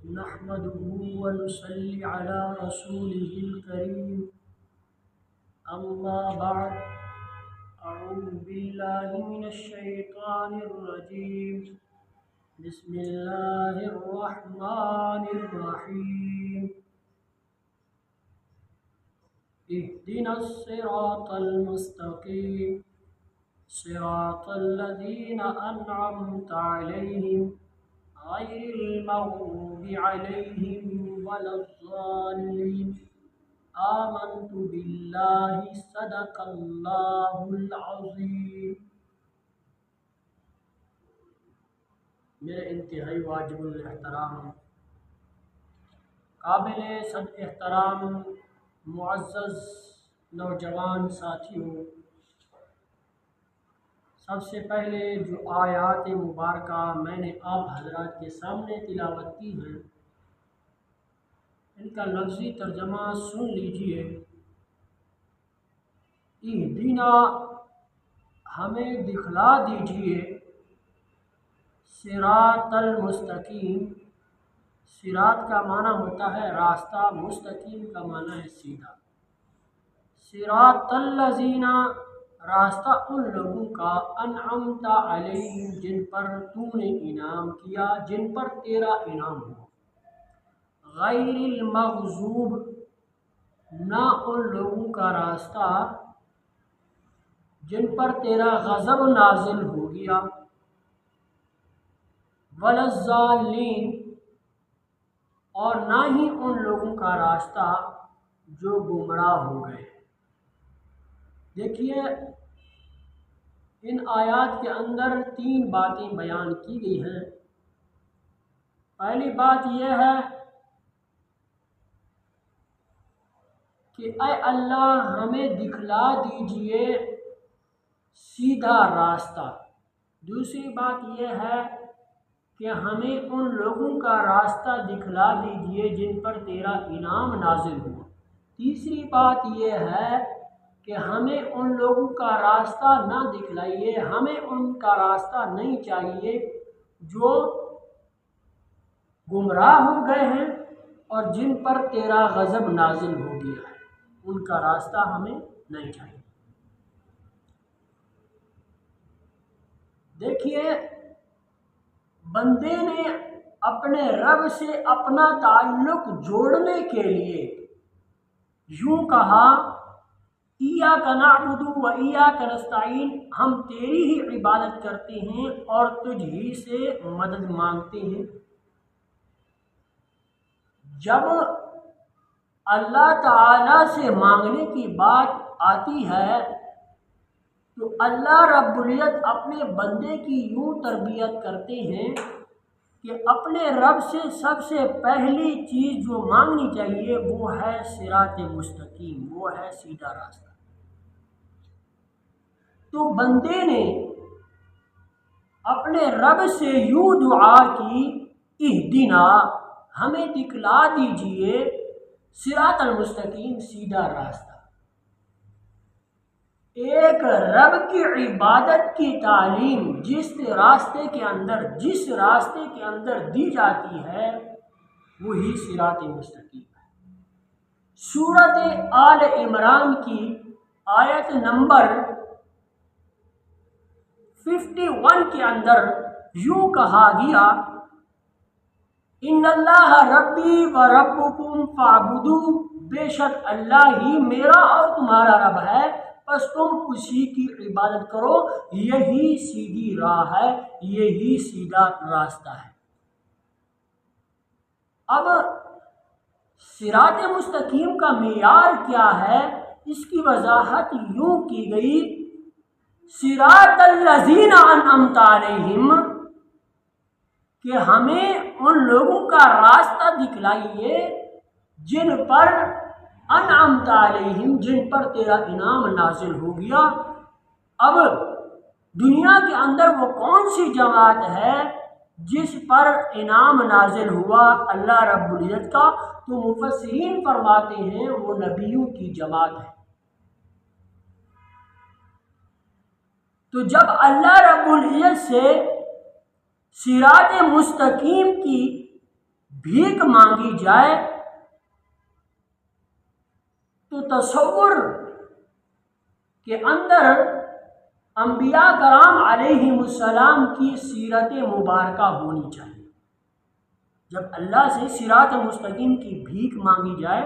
نحمده ونصلي على رسوله الكريم. أما بعد، أعوذ بالله من الشيطان الرجيم. بسم الله الرحمن الرحيم. اهدنا الصراط المستقيم صراط الذين أنعمت عليهم غير المغضوب عليهم ولا الضالين. آمنت بالله صدق الله العظيم. میرے انتہائی واجب الاحترام قابل صد احترام معزز نوجوان ساتھیوں، سب سے پہلے جو آیات مبارکہ میں نے آپ حضرات کے سامنے تلاوت کی ہیں، ان کا لفظی ترجمہ سن لیجئے. اہدنا، ہمیں دکھلا دیجئے، صراط المستقیم. صراط کا معنی ہوتا ہے راستہ، مستقیم کا معنی ہے سیدھا. صراط الذین، راستہ ان لوگوں کا، انعمت علیہم، جن پر تو نے انعام کیا، جن پر تیرا انعام ہوا. غیر المغضوب، نہ ان لوگوں کا راستہ جن پر تیرا غضب نازل ہو گیا. ولا الضالین، اور نہ ہی ان لوگوں کا راستہ جو گمراہ ہو گئے. دیکھیے، ان آیات کے اندر تین باتیں بیان کی گئی ہیں. پہلی بات یہ ہے کہ اے اللہ ہمیں دکھلا دیجئے سیدھا راستہ. دوسری بات یہ ہے کہ ہمیں ان لوگوں کا راستہ دکھلا دیجئے جن پر تیرا انعام نازل ہوا. تیسری بات یہ ہے کہ ہمیں ان لوگوں کا راستہ نہ دکھلائیے، ہمیں ان کا راستہ نہیں چاہیے جو گمراہ ہو گئے ہیں اور جن پر تیرا غضب نازل ہو گیا ہے، ان کا راستہ ہمیں نہیں چاہیے. دیکھیے، بندے نے اپنے رب سے اپنا تعلق جوڑنے کے لیے یوں کہا، ایاک نعبد و ایاک نستعین، ہم تیری ہی عبادت کرتے ہیں اور تجھ ہی سے مدد مانگتے ہیں. جب اللہ تعالی سے مانگنے کی بات آتی ہے تو اللہ رب العزت اپنے بندے کی یوں تربیت کرتے ہیں کہ اپنے رب سے سب سے پہلی چیز جو مانگنی چاہیے وہ ہے صراط مستقیم، وہ ہے سیدھا راستہ. تو بندے نے اپنے رب سے یوں دعا کی، اہدنا، ہمیں دکھلا دیجئے صراط المستقیم، سیدھا راستہ. ایک رب کی عبادت کی تعلیم جس راستے کے اندر دی جاتی ہے وہی صراط مستقیم ہے. سورۃ آل عمران کی آیت نمبر 51 کے اندر یوں کہا گیا، ان اللہ ربی و ربکم فاعبدوہ، بے شک اللہ ہی میرا اور تمہارا رب ہے، بس تم اسی کی عبادت کرو. یہی سیدھی راہ ہے، یہی سیدھا راستہ ہے. اب صراط مستقیم کا معیار کیا ہے، اس کی وضاحت یوں کی گئی، صراط الذین انعمت علیہم، کہ ہمیں ان لوگوں کا راستہ دکھلائیے جن پر انعمت علیہم، جن پر تیرا انعام نازل ہو گیا. اب دنیا کے اندر وہ کون سی جماعت ہے جس پر انعام نازل ہوا اللہ رب العزت کا؟ تو مفسرین فرماتے ہیں وہ نبیوں کی جماعت ہے. تو جب اللہ رب العزت سے صراط مستقیم کی بھیک مانگی جائے تو تصور کے اندر انبیاء کرام علیہ السلام کی سیرت مبارکہ ہونی چاہیے۔ جب اللہ سے صراط مستقیم کی بھیک مانگی جائے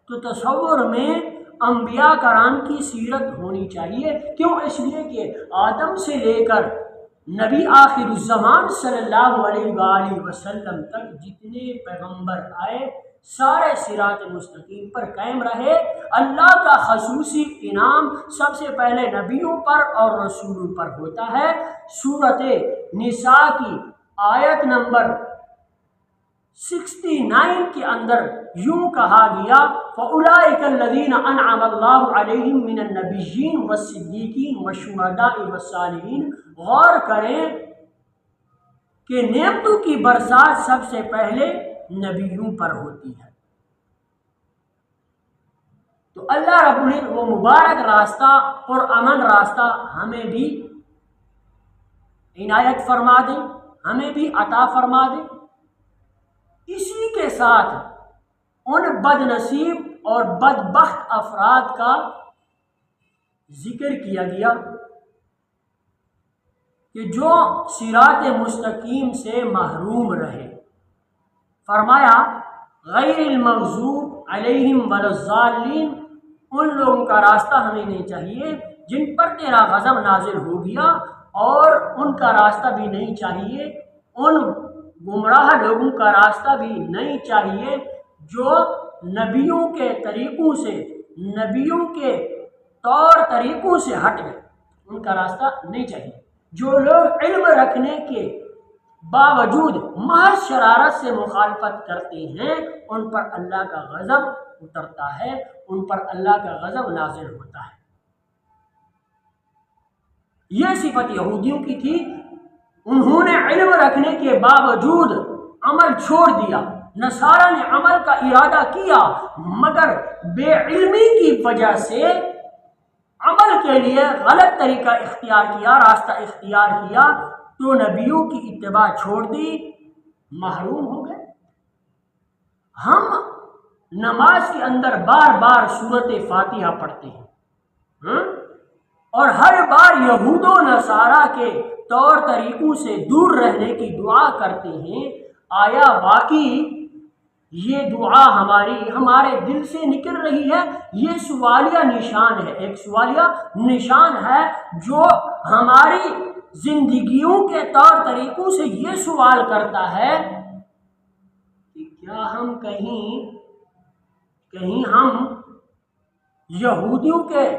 تو تصور میں انبیاء کرام کی سیرت ہونی چاہیے۔ کیوں؟ اس لیے کہ آدم سے لے کر نبی آخر الزمان صلی اللہ علیہ وآلہ وسلم تک جتنے پیغمبر آئے سارے صراط مستقیم پر قائم رہے۔ اللہ کا خصوصی انعام سب سے پہلے نبیوں پر اور رسولوں پر ہوتا ہے۔ سورۃ نساء کی آیت نمبر 69 کے اندر یوں کہا گیا فَأُولَٰئِكَ الَّذِينَ أَنْعَمَ اللَّهُ عَلَيْهِم مِّنَ النَّبِيِّينَ وَالصِّدِّيقِينَ وَالشُّهَدَاءِ وَالصَّالِحِينَ۔ غور کریں کہ نعمتوں کی برسات سب سے پہلے نبیوں پر ہوتی ہے۔ تو اللہ رب العزت وہ مبارک راستہ اور امن راستہ ہمیں بھی عنایت فرما دے، ہمیں بھی عطا فرما دے۔ اسی کے ساتھ ان بد نصیب اور بدبخت افراد کا ذکر کیا گیا کہ جو صراط مستقیم سے محروم رہے۔ فرمایا غیر المغضوب علیہم ولا الضالین، ان لوگوں کا راستہ ہمیں نہیں چاہیے جن پر تیرا غضب نازل ہو گیا، اور ان کا راستہ بھی نہیں چاہیے، ان گمراہ لوگوں کا راستہ بھی نہیں چاہیے جو نبیوں کے طریقوں سے، نبیوں کے طور طریقوں سے ہٹ گئے، ان کا راستہ نہیں چاہیے۔ جو لوگ علم رکھنے کے باوجود محض شرارت سے مخالفت کرتے ہیں ان پر اللہ کا غضب اترتا ہے، ان پر اللہ کا غضب نازل ہوتا ہے۔ یہ صفت یہودیوں کی تھی، انہوں نے علم رکھنے کے باوجود عمل چھوڑ دیا۔ نصارہ نے عمل کا ارادہ کیا مگر بے علمی کی وجہ سے عمل کے لیے غلط طریقہ اختیار کیا، راستہ اختیار کیا، تو نبیوں کی اتباع چھوڑ دی، محروم ہو گئے۔ ہم نماز کے اندر بار بار سورۃ فاتحہ پڑھتے ہیں اور ہر بار یہود و نصارہ کے طور طریقوں سے دور رہنے کی دعا کرتے ہیں۔ آیا واقعی یہ دعا ہمارے دل سے نکل رہی ہے؟ یہ سوالیہ نشان ہے، ایک سوالیہ نشان ہے جو ہماری زندگیوں کے طور طریقوں سے یہ سوال کرتا ہے کہ کیا ہم کہیں ہم یہودیوں کے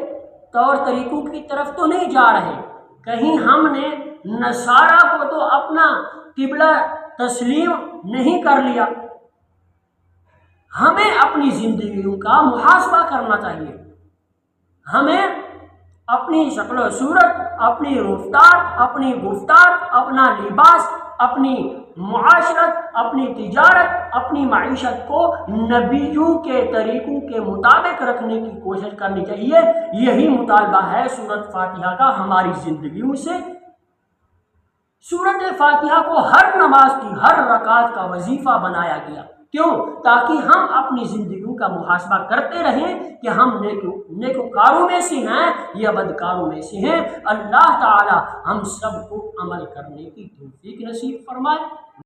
طور طریقوں کی طرف تو نہیں جا رہے، کہیں ہم نے نصارہ کو تو اپنا قبلہ تسلیم نہیں کر لیا۔ ہمیں اپنی زندگیوں کا محاسبہ کرنا چاہیے، ہمیں اپنی شکل و صورت، اپنی رفتار، اپنی گفتار، اپنا لباس، اپنی معاشرت، اپنی تجارت، اپنی معیشت کو نبیوں کے طریقوں کے مطابق رکھنے کی کوشش کرنی چاہیے۔ یہی مطالبہ ہے سورۃ فاتحہ کا ہماری زندگیوں سے۔ سورۃ فاتحہ کو ہر نماز کی ہر رکعت کا وظیفہ بنایا گیا، کیوں؟ تاکہ ہم اپنی زندگیوں کا محاسبہ کرتے رہیں کہ ہم نیکوکاروں میں سے ہیں یا بدکاروں میں سے ہیں۔ اللہ تعالی ہم سب کو عمل کرنے کی توفیق نصیب فرمائے۔